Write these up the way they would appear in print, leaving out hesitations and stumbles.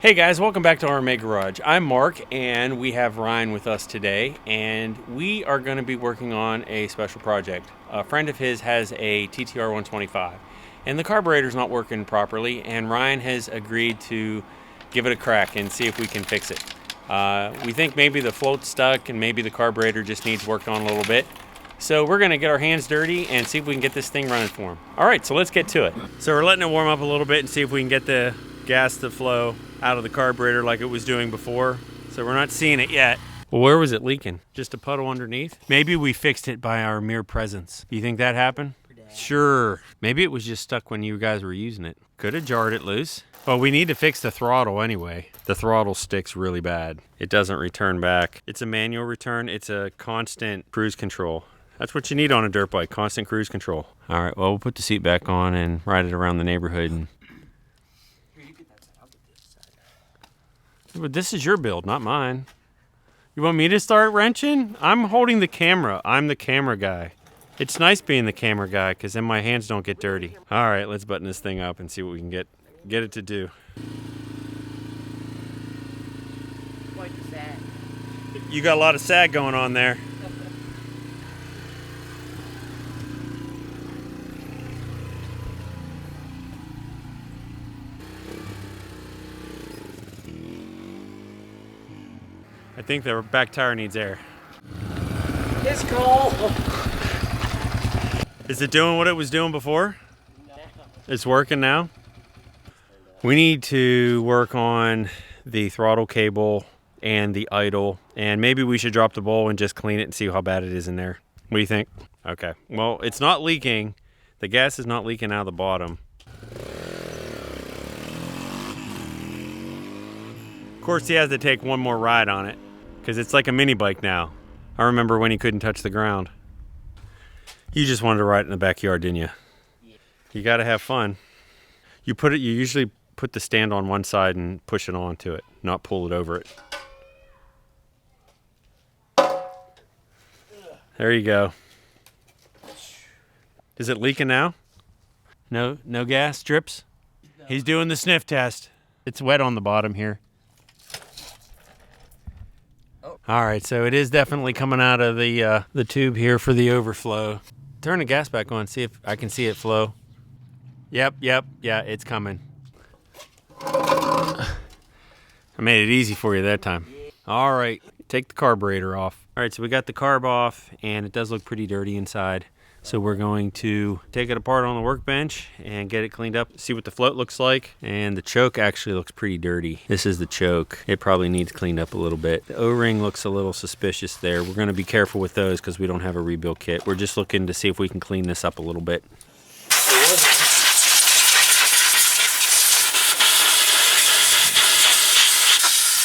Hey guys, welcome back to RMA Garage. I'm Mark and we have Ryan with us today, and we are going to be working on a special project. A friend of his has a TTR 125 and the carburetor's not working properly, and Ryan has agreed to give it a crack and see if we can fix it. We think maybe the float's stuck and maybe the carburetor just needs work on a little bit. So we're going to get our hands dirty and see if we can get this thing running for him. Alright, so let's get to it. So we're letting it warm up a little bit and see if we can get the gas to flow out of the carburetor like it was doing before. So we're not seeing it yet. Well, where was it leaking? Just a puddle underneath? Maybe we fixed it by our mere presence. Do you think that happened? Sure. Maybe it was just stuck when you guys were using it. Could have jarred it loose. Well, we need to fix the throttle anyway. The throttle sticks really bad. It doesn't return back. It's a manual return. It's a constant cruise control. That's what you need on a dirt bike, constant cruise control. All right, well, we'll put the seat back on and ride it around the neighborhood. And but this is your build, not mine. You want me to start wrenching? I'm holding the camera. I'm the camera guy. It's nice being the camera guy because then my hands don't get dirty. All right, let's button this thing up and see what we can get it to do. Quite the sag. You got a lot of sag going on there. I think the back tire needs air. It's cold. Is it doing what it was doing before? No. It's working now? We need to work on the throttle cable and the idle, and maybe we should drop the bowl and just clean it and see how bad it is in there. What do you think? Okay. Well, it's not leaking. The gas is not leaking out of the bottom. Of course, he has to take one more ride on it because it's like a mini bike now. I remember when he couldn't touch the ground. You just wanted to ride it in the backyard, didn't you? Yeah. You got to have fun. You usually put the stand on one side and push it onto it, not pull it over it. There you go. Is it leaking now? No gas drips? No. He's doing the sniff test. It's wet on the bottom here. All right, so it is definitely coming out of the tube here for the overflow. Turn the gas back on, see if I can see it flow. Yep, yeah, it's coming. I made it easy for you that time. All right, take the carburetor off. All right, so we got the carb off, and it does look pretty dirty inside. So we're going to take it apart on the workbench and get it cleaned up, see what the float looks like. And the choke actually looks pretty dirty. This is the choke. It probably needs cleaned up a little bit. The O-ring looks a little suspicious there. We're gonna be careful with those because we don't have a rebuild kit. We're just looking to see if we can clean this up a little bit.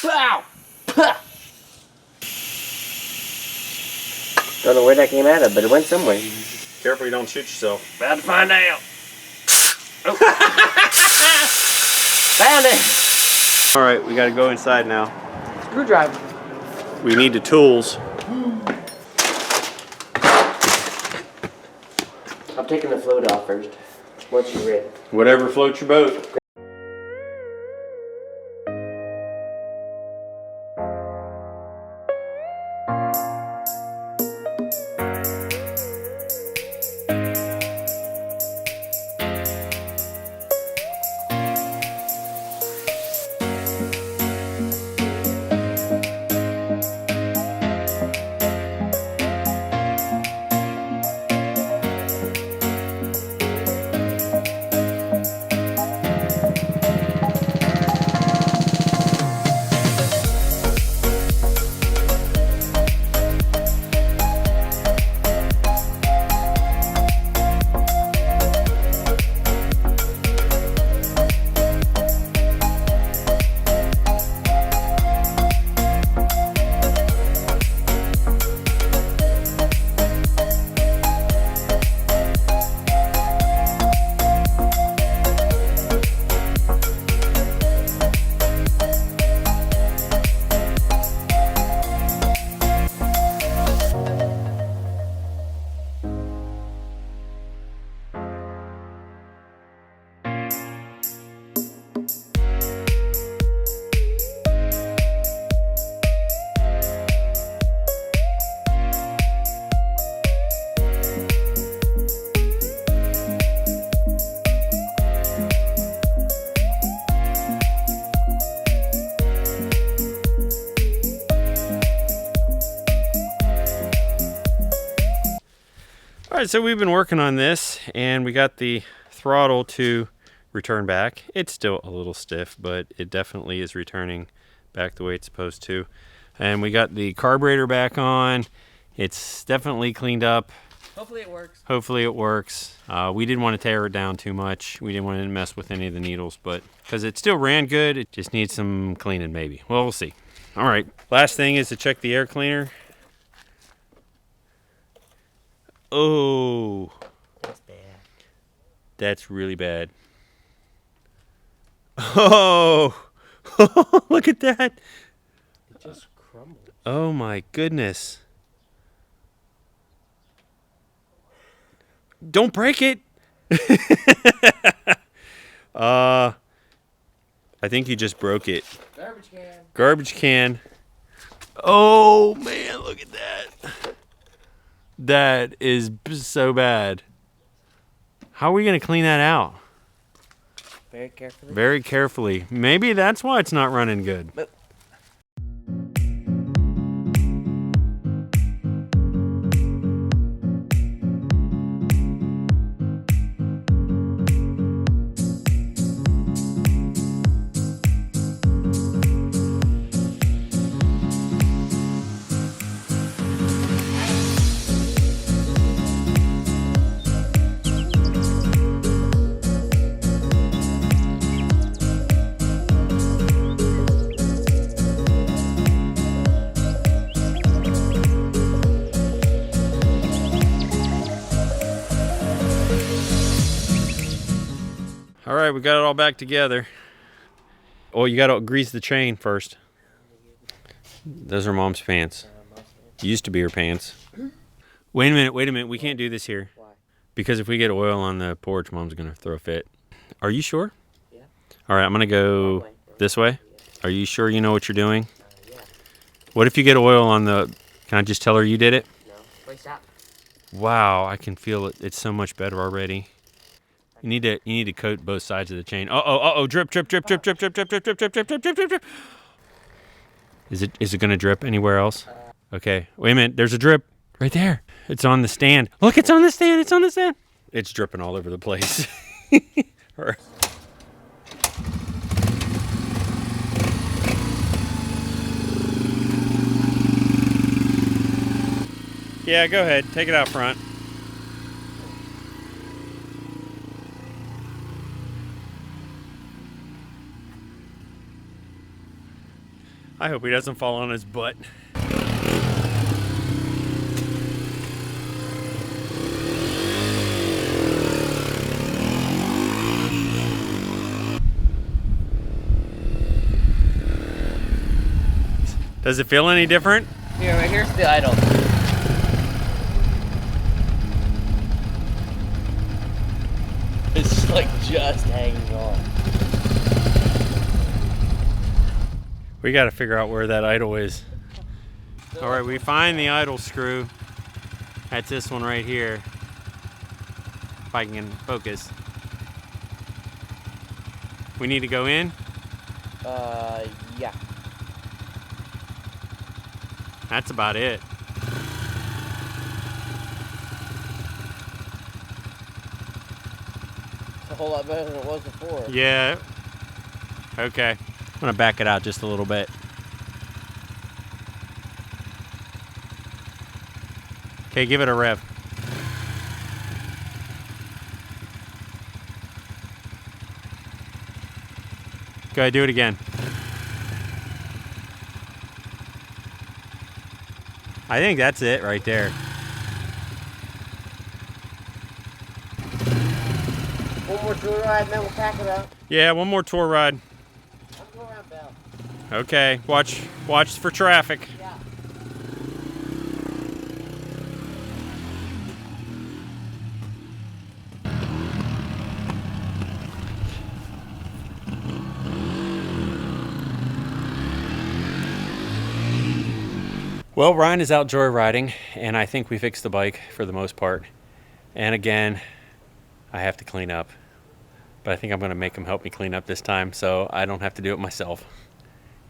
Wow! Don't know where that came out of, but it went somewhere. Careful you don't shoot yourself. About to find out. Oh. Found it. All right, we gotta go inside now. Screwdriver. We need the tools. I'm taking the float off first. Once you're ready. Whatever floats your boat. All right, so we've been working on this, and we got the throttle to return back. It's still a little stiff, but it definitely is returning back the way it's supposed to. And we got the carburetor back on. It's definitely cleaned up. Hopefully it works. Hopefully it works. We didn't want to tear it down too much. We didn't want to mess with any of the needles, but because it still ran good, it just needs some cleaning maybe. Well, we'll see. All right, last thing is to check the air cleaner. Oh, That's bad. that's really bad. Oh, look at that. It just crumbled. Oh my goodness. Don't break it. I think you just broke it. Garbage can. Garbage can. Oh man, look at that. That is so bad. How are we going to clean that out? Very carefully. Very carefully. Maybe that's why it's not running good. But All right, we got it all back together. Oh, you got to grease the chain first. Those are Mom's pants. Used to be her pants. Wait a minute. We can't do this here. why? Because if we get oil on the porch, Mom's going to throw a fit. Are you sure? Yeah. All right, I'm going to go Wrong way. this way. Yeah. Are you sure you know what you're doing? Yeah. What if you get oil on the... Can I just tell her you did it? No. Wait, stop. Wow, I can feel it. It's so much better already. You need to coat both sides of the chain. Drip. Is it gonna drip anywhere else? Okay. Wait a minute. There's a drip right there. It's on the stand. Look, it's on the stand. It's dripping all over the place. Yeah, go ahead. Take it out front. I hope he doesn't fall on his butt. Does it feel any different? Here, right here's the idle. It's like just hanging on. We got to figure out where that idle is. All right, we find the idle screw. That's this one right here. If I can focus. We need to go in. Yeah. That's about it. It's a whole lot better than it was before. Yeah. Okay. I'm gonna back it out just a little bit. Okay, give it a rev. Go ahead, do it again. I think that's it right there. One more tour ride and then we'll pack it up. Yeah, one more tour ride. I'm going around Bell. Okay, watch for traffic. Yeah. Well, Ryan is out joyriding, and I think we fixed the bike for the most part. And again, I have to clean up. But I think I'm going to make him help me clean up this time so I don't have to do it myself.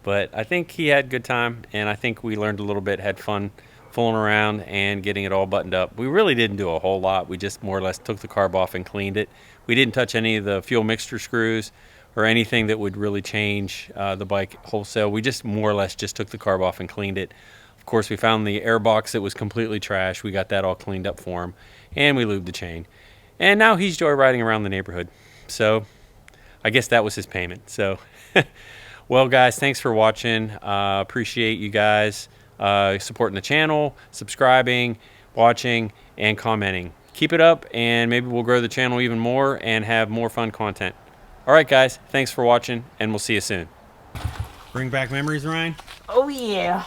But I think he had a good time, and I think we learned a little bit, had fun fooling around and getting it all buttoned up. We really didn't do a whole lot. We just more or less took the carb off and cleaned it. We didn't touch any of the fuel mixture screws or anything that would really change the bike wholesale. We just more or less just took the carb off and cleaned it. Of course, we found the air box that was completely trash. We got that all cleaned up for him, and we lubed the chain. And now he's joyriding around the neighborhood. So I guess that was his payment. So, well, guys, thanks for watching. Appreciate you guys supporting the channel, subscribing, watching, and commenting. Keep it up, and maybe we'll grow the channel even more and have more fun content. All right, guys, thanks for watching, and we'll see you soon. Bring back memories, Ryan? Oh, yeah.